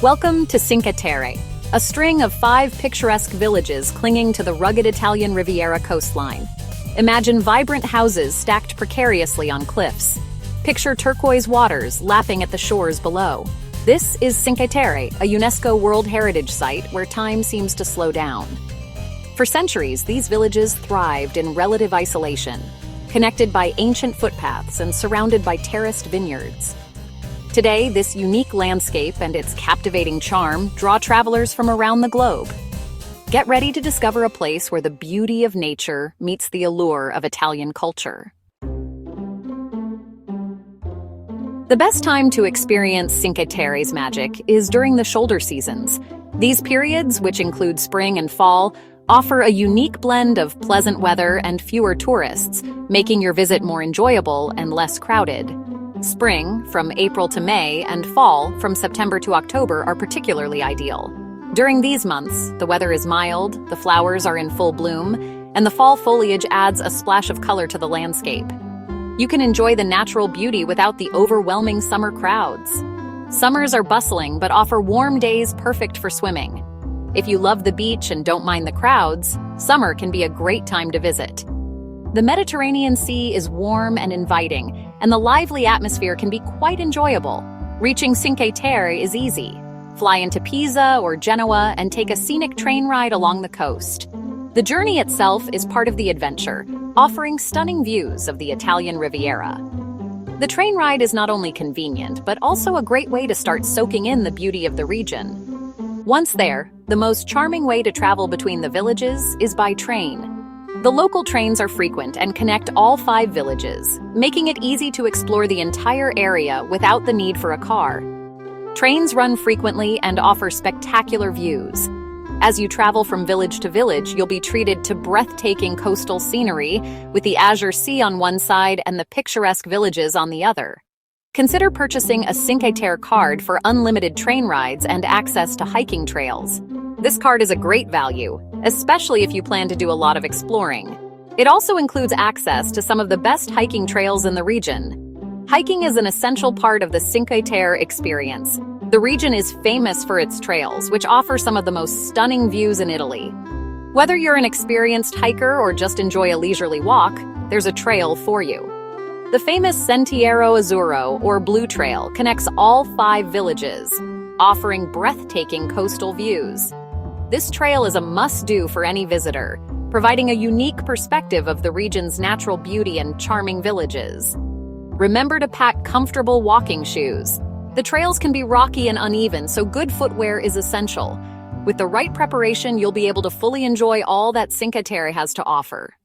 Welcome to Cinque Terre, a string of 5 picturesque villages clinging to the rugged Italian Riviera coastline. Imagine vibrant houses stacked precariously on cliffs. Picture turquoise waters lapping at the shores below. This is Cinque Terre, a UNESCO World Heritage site where time seems to slow down. For centuries, these villages thrived in relative isolation, connected by ancient footpaths and surrounded by terraced vineyards. Today, this unique landscape and its captivating charm draw travelers from around the globe. Get ready to discover a place where the beauty of nature meets the allure of Italian culture. The best time to experience Cinque Terre's magic is during the shoulder seasons. These periods, which include spring and fall, offer a unique blend of pleasant weather and fewer tourists, making your visit more enjoyable and less crowded. Spring, from April to May, and fall, from September to October, are particularly ideal. During these months, the weather is mild, the flowers are in full bloom, and the fall foliage adds a splash of color to the landscape. You can enjoy the natural beauty without the overwhelming summer crowds. Summers are bustling but offer warm days perfect for swimming. If you love the beach and don't mind the crowds, summer can be a great time to visit. The Mediterranean Sea is warm and inviting, and the lively atmosphere can be quite enjoyable. Reaching Cinque Terre is easy. Fly into Pisa or Genoa and take a scenic train ride along the coast. The journey itself is part of the adventure, offering stunning views of the Italian Riviera. The train ride is not only convenient, but also a great way to start soaking in the beauty of the region. Once there, the most charming way to travel between the villages is by train. The local trains are frequent and connect all 5 villages, making it easy to explore the entire area without the need for a car. Trains run frequently and offer spectacular views. As you travel from village to village, you'll be treated to breathtaking coastal scenery, with the azure sea on one side and the picturesque villages on the other. Consider purchasing a Cinque Terre card for unlimited train rides and access to hiking trails. This card is a great value, especially if you plan to do a lot of exploring. It also includes access to some of the best hiking trails in the region. Hiking is an essential part of the Cinque Terre experience. The region is famous for its trails, which offer some of the most stunning views in Italy. Whether you're an experienced hiker or just enjoy a leisurely walk, there's a trail for you. The famous Sentiero Azzurro, or Blue Trail, connects all 5 villages, offering breathtaking coastal views. This trail is a must-do for any visitor, providing a unique perspective of the region's natural beauty and charming villages. Remember to pack comfortable walking shoes. The trails can be rocky and uneven, so good footwear is essential. With the right preparation, you'll be able to fully enjoy all that Cinque Terre has to offer.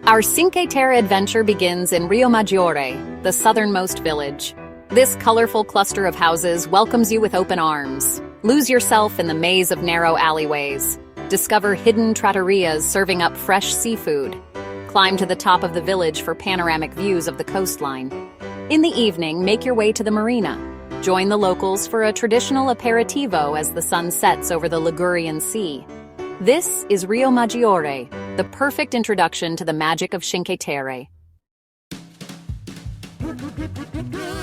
Our Cinque Terre adventure begins in Riomaggiore, the southernmost village. This colorful cluster of houses welcomes you with open arms. Lose yourself in the maze of narrow alleyways. Discover hidden trattorias serving up fresh seafood. Climb to the top of the village for panoramic views of the coastline. In the evening, make your way to the marina. Join the locals for a traditional aperitivo as the sun sets over the Ligurian Sea. This is Riomaggiore, the perfect introduction to the magic of Cinque Terre.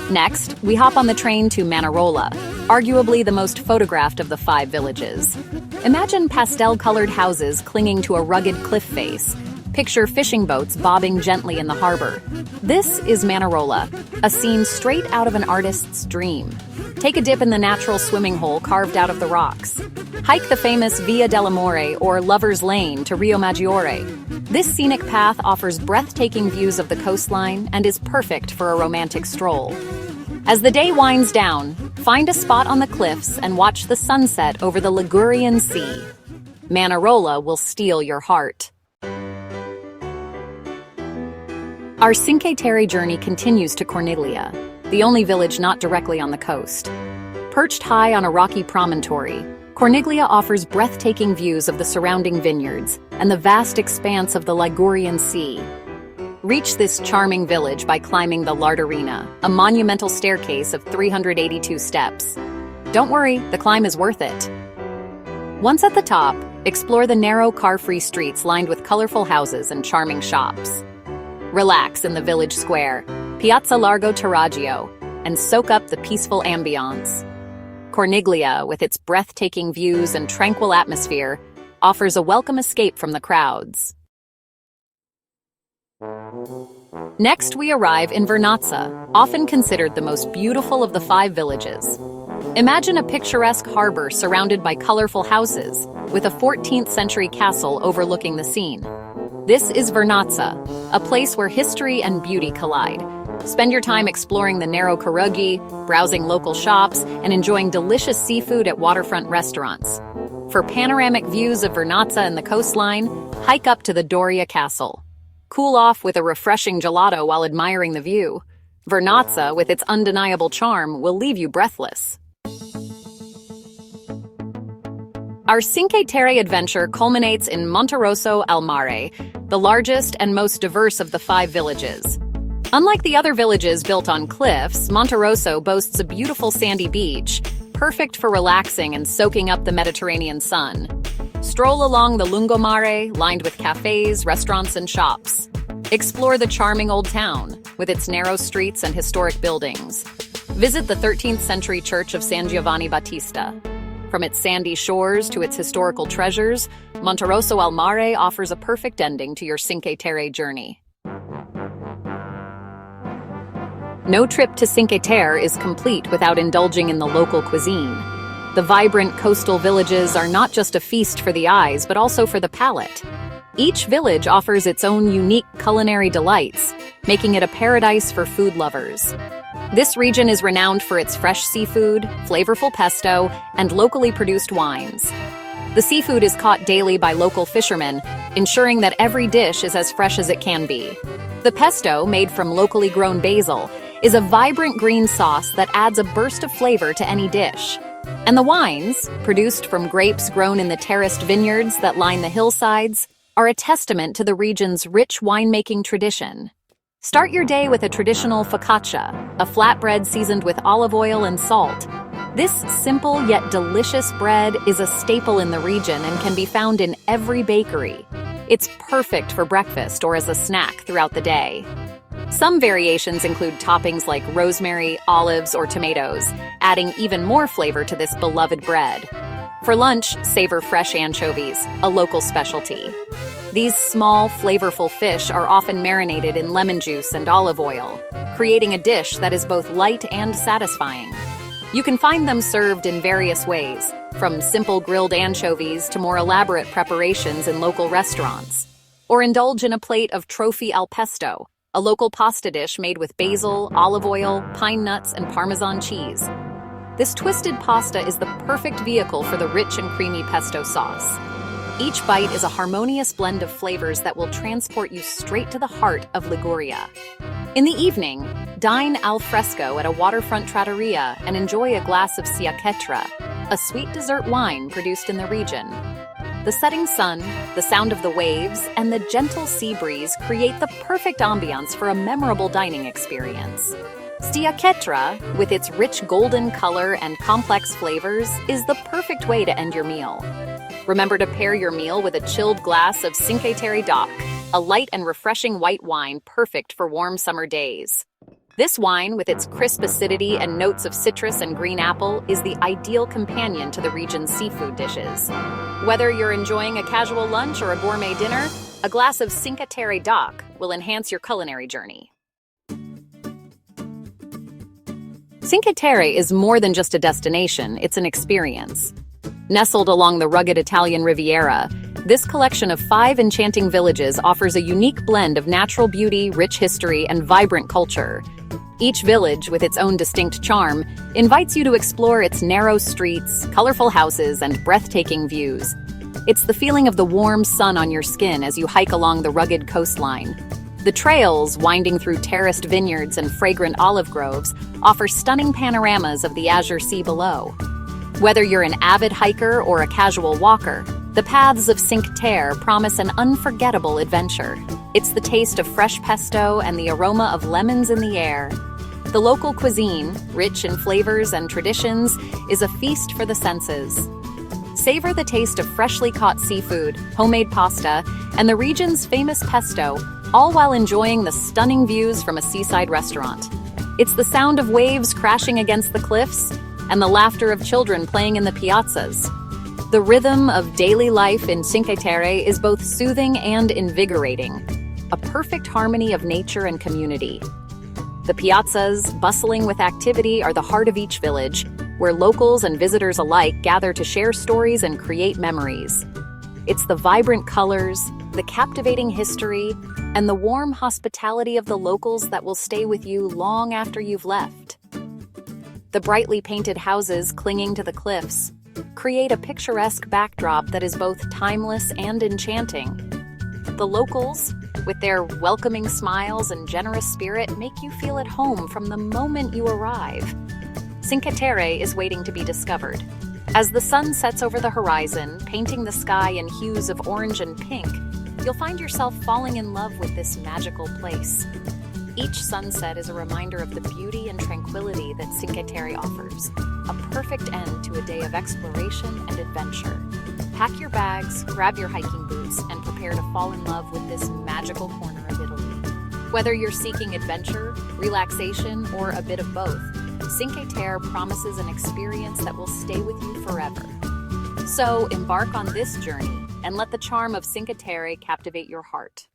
Next, we hop on the train to Manarola, arguably the most photographed of the 5 villages. Imagine pastel-colored houses clinging to a rugged cliff face. Picture fishing boats bobbing gently in the harbor. This is Manarola, a scene straight out of an artist's dream. Take a dip in the natural swimming hole carved out of the rocks. Hike the famous Via dell'Amore, or Lover's Lane, to Riomaggiore. This scenic path offers breathtaking views of the coastline and is perfect for a romantic stroll. As the day winds down, find a spot on the cliffs and watch the sunset over the Ligurian Sea. Manarola will steal your heart. Our Cinque Terre journey continues to Corniglia, the only village not directly on the coast. Perched high on a rocky promontory, Corniglia offers breathtaking views of the surrounding vineyards and the vast expanse of the Ligurian Sea. Reach this charming village by climbing the Larderina, a monumental staircase of 382 steps. Don't worry, the climb is worth it. Once at the top, explore the narrow car-free streets lined with colorful houses and charming shops. Relax in the village square, Piazza Largo Taraggio, and soak up the peaceful ambiance. Corniglia, with its breathtaking views and tranquil atmosphere, offers a welcome escape from the crowds. Next, we arrive in Vernazza, often considered the most beautiful of the 5 villages. Imagine a picturesque harbor surrounded by colorful houses, with a 14th century castle overlooking the scene. This is Vernazza, a place where history and beauty collide. Spend your time exploring the narrow Caruggi, browsing local shops, and enjoying delicious seafood at waterfront restaurants. For panoramic views of Vernazza and the coastline, hike up to the Doria Castle. Cool off with a refreshing gelato while admiring the view. Vernazza, with its undeniable charm, will leave you breathless. Our Cinque Terre adventure culminates in Monterosso al Mare, the largest and most diverse of the 5 villages. Unlike the other villages built on cliffs, Monterosso boasts a beautiful sandy beach, perfect for relaxing and soaking up the Mediterranean sun. Stroll along the Lungomare, lined with cafes, restaurants, and shops. Explore the charming old town, with its narrow streets and historic buildings. Visit the 13th century church of San Giovanni Battista. From its sandy shores to its historical treasures, Monterosso al Mare offers a perfect ending to your Cinque Terre journey. No trip to Cinque Terre is complete without indulging in the local cuisine. The vibrant coastal villages are not just a feast for the eyes, but also for the palate. Each village offers its own unique culinary delights, making it a paradise for food lovers. This region is renowned for its fresh seafood, flavorful pesto, and locally produced wines. The seafood is caught daily by local fishermen, ensuring that every dish is as fresh as it can be. The pesto, made from locally grown basil, is a vibrant green sauce that adds a burst of flavor to any dish. And the wines, produced from grapes grown in the terraced vineyards that line the hillsides, are a testament to the region's rich winemaking tradition. Start your day with a traditional focaccia, a flatbread seasoned with olive oil and salt. This simple yet delicious bread is a staple in the region and can be found in every bakery. It's perfect for breakfast or as a snack throughout the day. Some variations include toppings like rosemary, olives, or tomatoes, adding even more flavor to this beloved bread. For lunch, savor fresh anchovies, a local specialty. These small, flavorful fish are often marinated in lemon juice and olive oil, creating a dish that is both light and satisfying. You can find them served in various ways, from simple grilled anchovies to more elaborate preparations in local restaurants. Or indulge in a plate of trophy al pesto, a local pasta dish made with basil, olive oil, pine nuts, and Parmesan cheese. This twisted pasta is the perfect vehicle for the rich and creamy pesto sauce. Each bite is a harmonious blend of flavors that will transport you straight to the heart of Liguria. In the evening, dine al fresco at a waterfront trattoria and enjoy a glass of Ciachetra, a sweet dessert wine produced in the region. The setting sun, the sound of the waves, and the gentle sea breeze create the perfect ambiance for a memorable dining experience. Ciachetra, with its rich golden color and complex flavors, is the perfect way to end your meal. Remember to pair your meal with a chilled glass of Cinque Terre DOC, a light and refreshing white wine perfect for warm summer days. This wine, with its crisp acidity and notes of citrus and green apple, is the ideal companion to the region's seafood dishes. Whether you're enjoying a casual lunch or a gourmet dinner, a glass of Cinque Terre DOC will enhance your culinary journey. Cinque Terre is more than just a destination, it's an experience. Nestled along the rugged Italian Riviera, this collection of 5 enchanting villages offers a unique blend of natural beauty, rich history, and vibrant culture. Each village, with its own distinct charm, invites you to explore its narrow streets, colorful houses, and breathtaking views. It's the feeling of the warm sun on your skin as you hike along the rugged coastline. The trails, winding through terraced vineyards and fragrant olive groves, offer stunning panoramas of the azure sea below. Whether you're an avid hiker or a casual walker, the paths of Cinque Terre promise an unforgettable adventure. It's the taste of fresh pesto and the aroma of lemons in the air. The local cuisine, rich in flavors and traditions, is a feast for the senses. Savor the taste of freshly caught seafood, homemade pasta, and the region's famous pesto, all while enjoying the stunning views from a seaside restaurant. It's the sound of waves crashing against the cliffs and the laughter of children playing in the piazzas. The rhythm of daily life in Cinque Terre is both soothing and invigorating, a perfect harmony of nature and community. The piazzas, bustling with activity, are the heart of each village, where locals and visitors alike gather to share stories and create memories. It's the vibrant colors, the captivating history, and the warm hospitality of the locals that will stay with you long after you've left. The brightly painted houses clinging to the cliffs create a picturesque backdrop that is both timeless and enchanting. The locals, with their welcoming smiles and generous spirit, make you feel at home from the moment you arrive. Cinque Terre is waiting to be discovered. As the sun sets over the horizon, painting the sky in hues of orange and pink, you'll find yourself falling in love with this magical place. Each sunset is a reminder of the beauty and tranquility that Cinque Terre offers, a perfect end to a day of exploration and adventure. Pack your bags, grab your hiking boots, and prepare to fall in love with this magical corner of Italy. Whether you're seeking adventure, relaxation, or a bit of both, Cinque Terre promises an experience that will stay with you forever. So embark on this journey and let the charm of Cinque Terre captivate your heart.